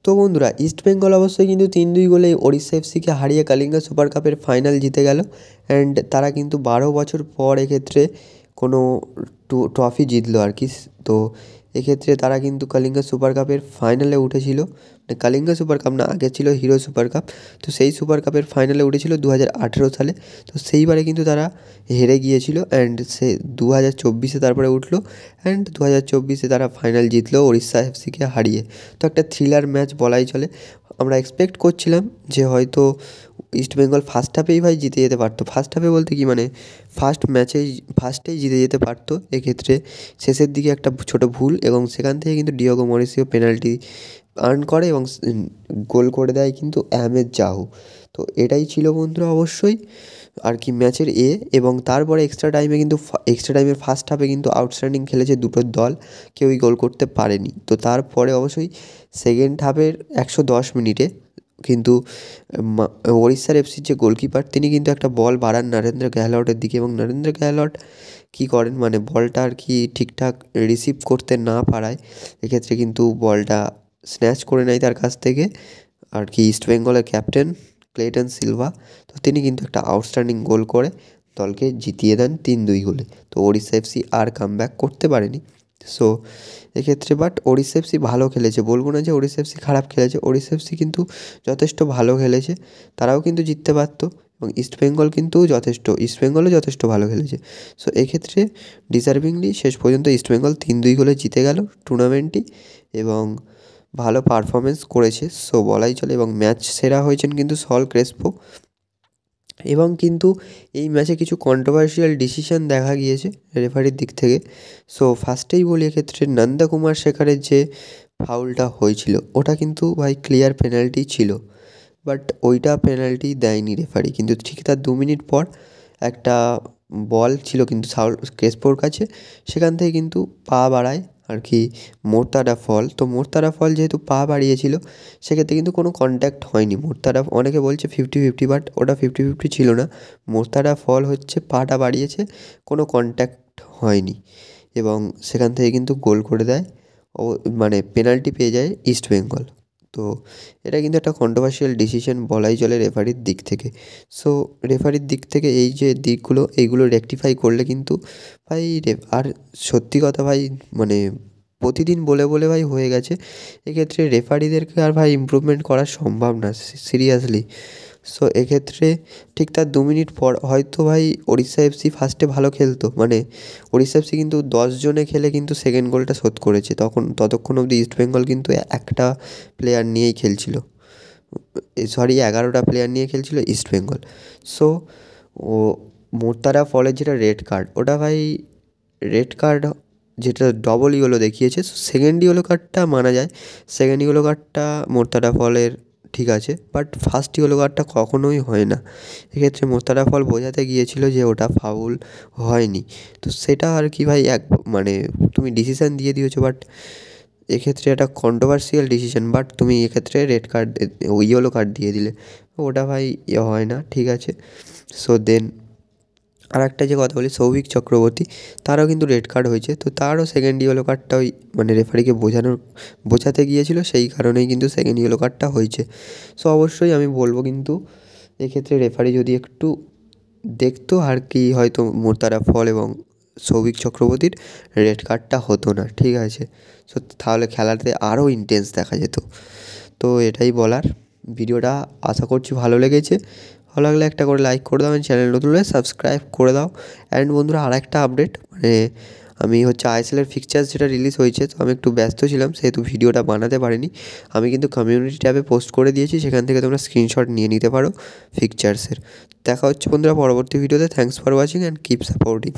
তো বন্ধুরা ইস্ট বেঙ্গল অবশ্যই কিন্তু 3-2 গোলে ওড়িশা এফসিকে হারিয়ে কালিঙ্গা সুপার কাপের ফাইনাল জিতে গেল। অ্যান্ড তারা কিন্তু 12 বছর পর এক্ষেত্রে কোনো ট্রফি জিতলো আর কি। তো এক্ষেত্রে তারা কিন্তু কালিঙ্গা সুপার কাপের ফাইনালে উঠেছিল, কালিঙ্গা সুপার কাপ না, আগে ছিল হিরো সুপার কাপ। তো সেই সুপার কাপের ফাইনালে উঠেছিল 2018 সালে। তো সেইবারে কিন্তু তারা হেরে গিয়েছিল অ্যান্ড সে 2024-এ তারপরে উঠলো অ্যান্ড 2024-এ তারা ফাইনাল জিতলো ওড়িশা এফসিকে হারিয়ে। তো একটা থ্রিলার ম্যাচ বলাই চলে। আমরা এক্সপেক্ট করছিলাম যে হয়তো ইস্ট বেঙ্গল ফার্স্ট হাফেই ভাই জিতে যেতে পারতো। ফার্স্ট হাফে বলতে কি মানে ফার্স্টেই জিতে যেতে পারতো। এক্ষেত্রে শেষের দিকে একটা ছোটো ভুল এবং সেখান থেকে কিন্তু ডিয়েগো মরিসিও পেনাল্টি আর্ন করে এবং গোল করে দেয় কিন্তু আহমেদ জাহু। তো এটাই ছিল বন্ধুরা অবশ্যই আর কি ম্যাচের এবং তারপরে এক্সট্রা টাইমের ফার্স্ট হাফে কিন্তু আউটস্ট্যান্ডিং খেলেছে দুটো দল, কেউই গোল করতে পারেনি। তো তারপরে অবশ্যই সেকেন্ড হাফের 110 মিনিটে কিন্তু ওড়িশার এফসির যে গোলকিপার তিনি কিন্তু একটা বল বাড়ান নরেন্দ্র গেহলটের দিকে এবং নরেন্দ্র গেহলট কী করেন মানে বলটা আর কি ঠিকঠাক রিসিভ করতে না পারায় এক্ষেত্রে কিন্তু বলটা স্ন্যাচ করে নেয় তার কাছ থেকে আর কি ইস্ট বেঙ্গলের ক্যাপ্টেন ক্লেটন সিলভা। তো তিনি কিন্তু একটা আউটস্ট্যান্ডিং গোল করে দলকে জিতিয়ে দেন 3-2 গোলে। তো ওড়িশা এফসি আর কামব্যাক করতে পারেনি। সো এক্ষেত্রে বাট ওড়িশা এফসি ভালো খেলেছে, বলবো না যে ওড়িশা এফসি খারাপ খেলেছে, ওড়িশা এফসি কিন্তু যথেষ্ট ভালো খেলেছে, তারাও কিন্তু জিততে পারতো এবং ইস্ট বেঙ্গলও যথেষ্ট ভালো খেলেছে। সো এক্ষেত্রে ডিজার্ভিংলি শেষ পর্যন্ত ইস্ট বেঙ্গল 3-2 গোলে জিতে গেল টুর্নামেন্টটি এবং ভালো পারফরমেন্স করেছে সো বলাই চলে। এবং ম্যাচ সেরা হয়েছেন কিন্তু সল ক্রেসপো। এবং কিন্তু এই ম্যাচে কিছু কন্ট্রোভার্সিয়াল ডিসিশন দেখা গিয়েছে রেফারির দিক থেকে। সো ফার্স্টেই বলি এক্ষেত্রে নন্দকুমার শেখরের যে ফাউলটা হয়েছিল ওটা কিন্তু ভাই ক্লিয়ার পেনাল্টি ছিল, বাট ওইটা পেনাল্টি দেয়নি রেফারি। কিন্তু ঠিক তার 2 মিনিট পর একটা বল ছিল কিন্তু ক্রেসপোর কাছে, সেখান থেকে কিন্তু পা বাড়ায় আর কি মোর্তাডা ফল। তো মোর্তাডা ফল যেহেতু পা বাড়িয়েছিল সেক্ষেত্রে কিন্তু কোনো কন্ট্যাক্ট হয়নি। অনেকে বলছে 50-50, বাট ওটা 50-50 ছিল না। মোর্তাডা ফল হচ্ছে পাটা বাড়িয়েছে, কোনো কন্ট্যাক্ট হয়নি এবং সেখান থেকে কিন্তু গোল করে দেয় মানে পেনাল্টি পেয়ে যায় ইস্ট বেঙ্গল। তো এটা কিন্তু একটা কন্ট্রোভার্সিয়াল ডিসিশন বলাই চলে রেফারির দিক থেকে। সো রেফারির দিক থেকে এই যে দিকগুলো এইগুলো রেকটিফাই করলে কিন্তু ভাই আর সত্যি কথা ভাই মানে প্রতিদিন বলে ভাই হয়ে গেছে। এক্ষেত্রে রেফারিদেরকে আর ভাই ইমপ্রুভমেন্ট করা সম্ভব না সিরিয়াসলি। সো এক্ষেত্রে ঠিক তার 2 মিনিট পর হয়তো ভাই ওড়িশা এফসি ফার্স্টে ভালো খেলতো, মানে ওড়িশা এফসি কিন্তু 10 জনে খেলে কিন্তু সেকেন্ড গোলটা শোধ করেছে। ততক্ষণ অবধি ইস্ট বেঙ্গল কিন্তু একটা প্লেয়ার নিয়েই খেলছিল, 11টা প্লেয়ার নিয়ে খেলছিল ইস্ট বেঙ্গল। সো মোর্তাডা ফলের যেটা রেড কার্ড, ওটা ভাই রেড কার্ড যেটা ডবল ইয়েলো দেখিয়েছে, সেকেন্ড ইয়েলো কার্ডটা মানা যায়। সেকেন্ড ইয়েলো কার্ডটা মোর্তাডা ফলের ঠিক আছে, বাট ফার্স্ট ইয়েলো কার্ডটা কখনোই হয় না। এক্ষেত্রে মোর্তাডা ফল বোঝাতে গিয়েছিল যে ওটা ফাউল হয়নি। তো সেটা আর কি ভাই মানে তুমি ডিসিশান দিয়ে দিয়েছো, বাট এক্ষেত্রে একটা কন্ট্রোভার্সিয়াল ডিসিশন, বাট তুমি এক্ষেত্রে রেড কার্ড ইয়েলো কার্ড দিয়ে দিলে, ওটা ভাই হয় না, ঠিক আছে। সো দেন আর একটা যে কথা বলি সৌভিক চক্রবর্তী, তারও কিন্তু রেড কার্ড হয়েছে। তো তারও সেকেন্ড ইয়েলো কার্ডটা ওই মানে রেফারিকে বোঝাতে গিয়েছিল, সেই কারণেই কিন্তু সেকেন্ড ইয়েলো কার্ডটা হয়েছে। সো অবশ্যই আমি বলবো কিন্তু এক্ষেত্রে রেফারি যদি একটু দেখতো আর কি হয়তো মোর্তাডা ফল এবং সৌভিক চক্রবর্তীর রেড কার্ডটা হতো না, ঠিক আছে। সো তাহলে খেলাতে আরও ইন্টেন্স দেখা যেত। তো এটাই বলার। ভিডিওটা আশা করছি ভালো লেগেছে। ভালো লাগলে একটা করে লাইক করে দাও, চ্যানেল নতুন হলে সাবস্ক্রাইব করে দাও। অ্যান্ড বন্ধুরা আরেকটা আপডেট, মানে আমি হচ্ছে আইএসএলের ফিকচার্স যেটা রিলিজ হয়েছে, তো আমি একটু ব্যস্ত ছিলাম সেহেতু ভিডিওটা বানাতে পারিনি। আমি কিন্তু কমিউনিটি ট্যাবে পোস্ট করে দিয়েছি, সেখান থেকে তোমরা স্ক্রিনশট নিয়ে নিতে পারো ফিকচার্সের। দেখা হচ্ছে বন্ধুরা পরবর্তী ভিডিওতে। Thanks for watching and keep supporting.